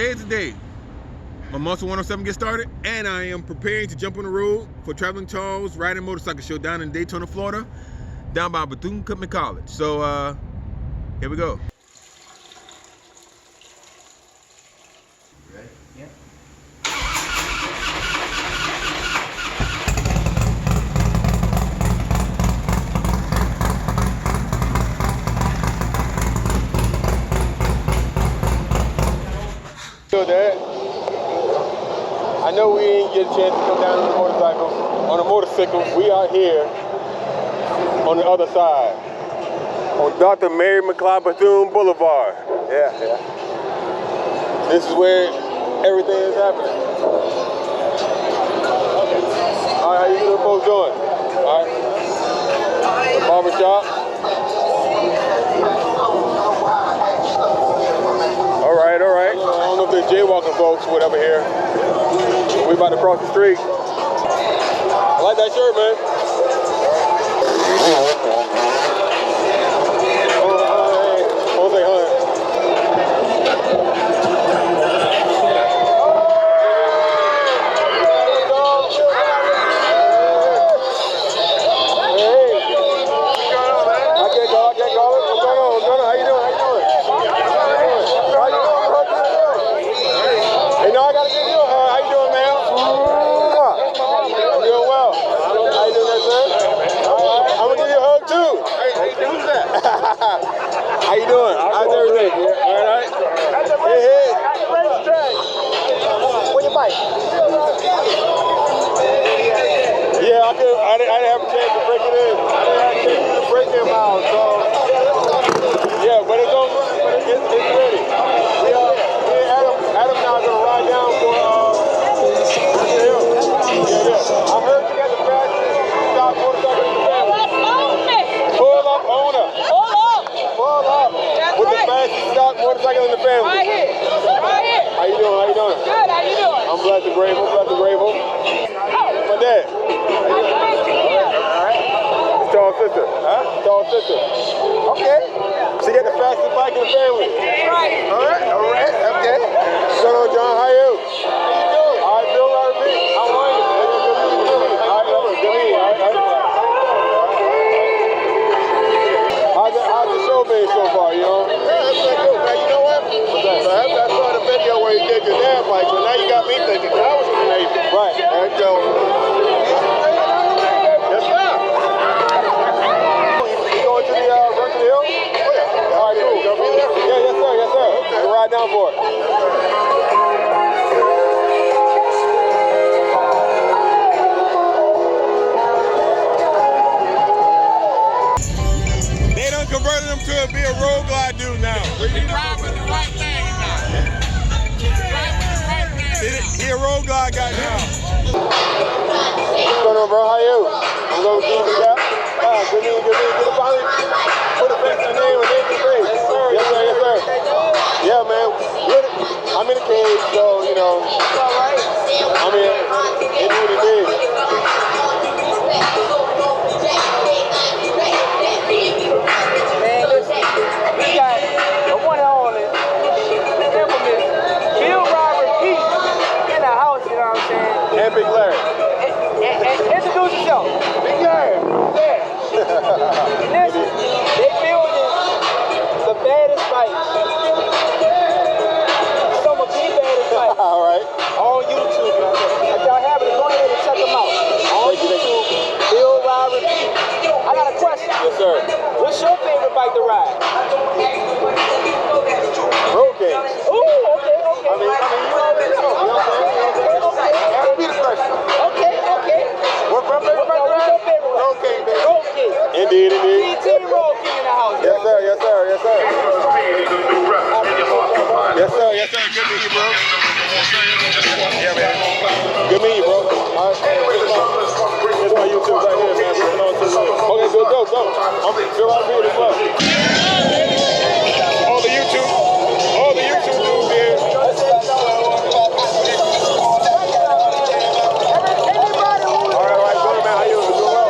today is the day my Monster 107 gets started, and I am preparing to jump on the road for Traveling Charles Riding Motorcycle Show down in Daytona, Florida, down by Bethune-Cookman College. So here we go. Ready? Yeah. So Dad, I know we didn't get a chance to come down on the motorcycles. We are here on the other side, on Dr. Mary McLeod Bethune Boulevard. Yeah. This is where everything is happening. All right, how you folks doing? All right. The barbershop. All right. I don't know if they're jaywalking folks or whatever here. We about to cross the street. I like that shirt, man. Jose Hunt. How you doing? How's everything? All right? Hey. Where your bike? Yeah, I didn't have a chance to break it in. I didn't have a chance to break them out, so yeah, but it's over. But it's ready. Me and Adam now are gonna ride down for the hill. Yeah. I heard you got the fastest stop motorcycle in the family. Pull up, owner. With the fastest stock motorcycle in the family. Right here. How you doing? Good, how you doing? I'm blessed and grateful. My dad. Tall sister. Huh? Tall sister. Okay. She got the fastest bike in the family. Right. All right. Okay. What's going on, John? How you? How you doing? All right, Bill, RB. How are you? How's the show been so far, you know? Yeah, it's been good, man. You know what? What's that? I saw the video where he did your dad bike, so now you got me thinking that was amazing. Right. And so, yes, sir. You going to the run to the hill? Oh, yeah. All right, cool. You gonna be there? Yeah, yes, sir. Okay. We'll ride down for it. They done converted him to be a road glide dude now. He ride with the right thing now. He a road glide guy now. What's going on, bro? How you? I'm going to keep it up. Good news. Get up behind me. Put a face to the name and name to the face. Yes, sir. Yeah, man. I'm in the cage, so, you know. It's all right. I mean, it's what it is. Man, listen, we got the one and only, the infamous Bill Robert Pete in the house, you know what I'm saying? And Big Larry. And introduce yourself. Big Larry. Yeah. Listen, they building the baddest bikes. Some of the baddest bikes. All right. On YouTube, you know what I'm saying? If y'all have it, go ahead and check them out. On YouTube, Bill Robert Pete. I got a question. Yes, sir. What's your favorite bike to ride? Road Kings. Ooh, okay. I mean, you already know. You know what I'm saying? Okay. Ask me the question. Okay. What's my favorite bike to What's ride? your favorite one? Road King, baby. Road King. Indeed. Team Road King in the house. Yes, sir. Yes, sir. Good to meet you, bro. Yeah, man. Good meeting you, bro. All right. Here's my YouTube right here, man. Okay, good. Go. I'm sure I'll be here as well. All the YouTube dudes here. All right, good, man. How you doing? Doing well.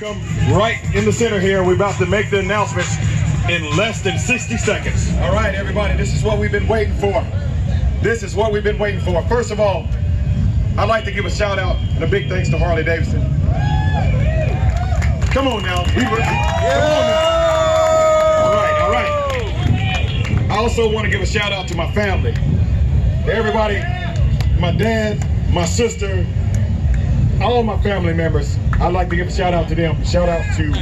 Come right in the center here. We're about to make the announcements in less than 60 seconds. All right, everybody, this is what we've been waiting for. This is what we've been waiting for. First of all, I'd like to give a shout out and a big thanks to Harley Davidson. Come on now. Come on now. All right. I also want to give a shout out to my family. To everybody, my dad, my sister, all my family members. I'd like to give a shout out to them. Shout out to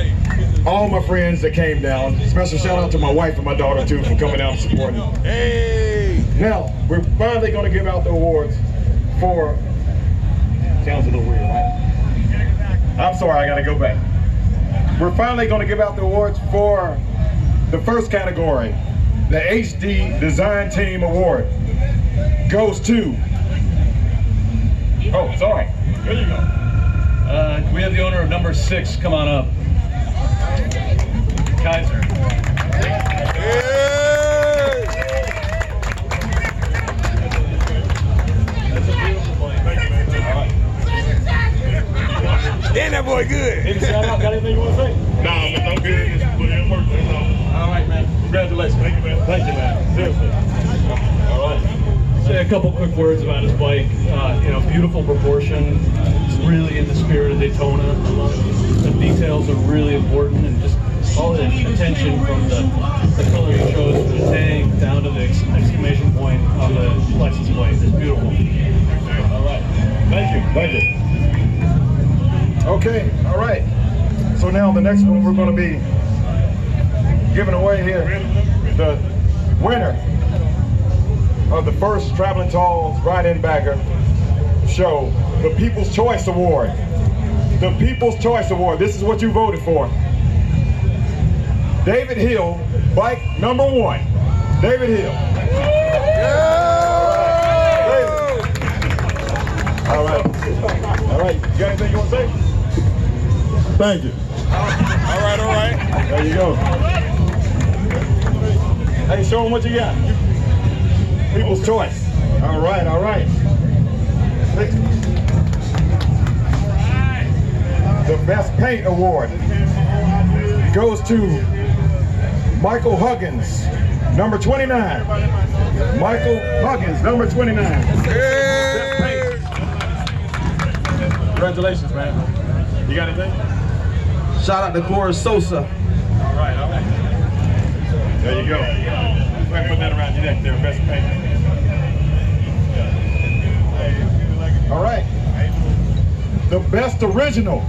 all my friends that came down. Special shout out to my wife and my daughter too for coming out and supporting. Hey! Now, we're finally going to give out the awards for, sounds a little weird, right? I'm sorry, I got to go back. We're finally going to give out the awards for the first category. The HD Design Team Award goes to, oh, sorry. Here you go. Can we have the owner of number 6 come on up? Kaiser. That's a beautiful plane. Thank you, man. All right. Damn, that boy good. Any shout out? Got anything you want to say? Nah, man, I'm good. Just put in work. All right, man. Congratulations. Thank you, man. Thank you, man. Seriously. All right. Say a couple quick words about his bike. You know, beautiful proportion. It's really in the spirit of Daytona. The details are really important, and just all the attention from the color he chose from the tank down to the exclamation point on the license plate. It's beautiful. All right. Thank you. Thank you. Okay. All right. So now the next one we're going to be giving away here the winner of the first Traveling Talls Ride-In Bagger show, the People's Choice Award. The People's Choice Award. This is what you voted for. David Hill, bike number 1. David Hill. All right. All right. You got anything you want to say? Thank you. All right. There you go. Hey, show them what you got. People's Choice. All right. Next. The Best Paint Award goes to Michael Huggins, number 29. Michael Huggins, number 29. Best Paint. Congratulations, man. You got anything? Shout out to Cora Sosa. All right. There you go. Go ahead and put that around your neck there, Best Paint. All right. The Best Original.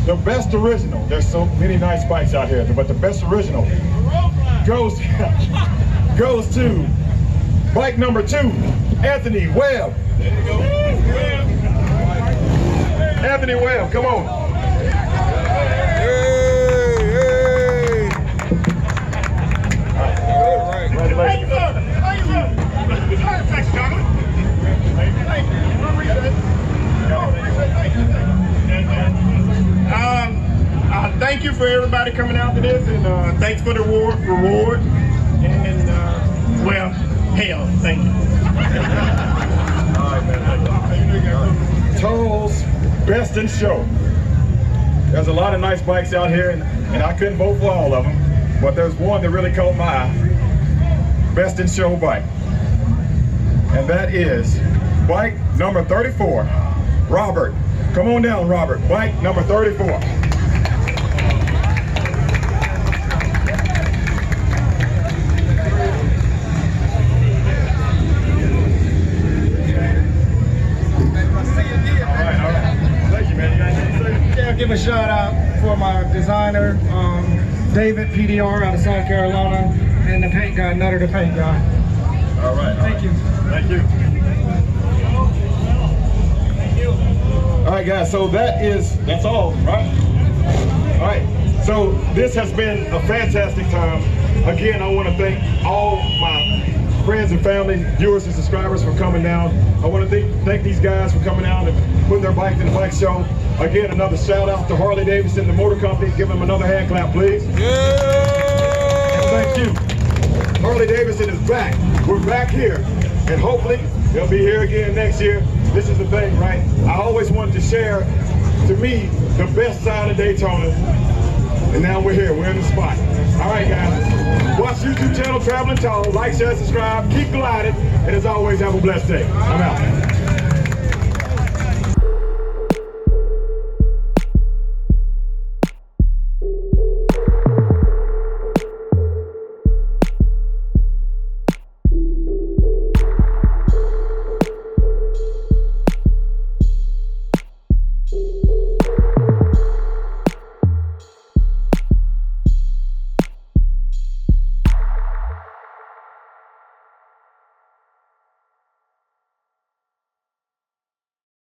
The Best Original. There's so many nice bikes out here, but the Best Original goes to bike number 2, Anthony Webb. There you go. Anthony Webb, come on. Thank you for everybody coming out to this, and thanks for the reward. And well, hell, thank you. All right, man. Toll's Best in Show. There's a lot of nice bikes out here, and I couldn't vote for all of them, but there's one that really caught my eye. Best in Show bike. And that is bike number 34. Robert. Come on down, Robert. Bike number 34. Give a shout out for my designer, David PDR out of South Carolina, and the paint guy, Nutter the paint guy. All right. Thank you. Thank you. All right, guys, so that's all, right? All right, so this has been a fantastic time. Again, I want to thank all my friends and family, viewers and subscribers for coming down. I want to thank these guys for coming out and putting their bike in the bike show. Again, another shout out to Harley Davidson, the motor company. Give them another hand clap, please. Yeah! And thank you. Harley Davidson is back. We're back here. And hopefully, they'll be here again next year. this is the thing, right? I always wanted to share, to me, the best side of Daytona. And now we're here, we're in the spot. All right, guys. Watch YouTube channel, Traveling Tall. Like, share, subscribe, keep gliding. And as always, have a blessed day. I'm out.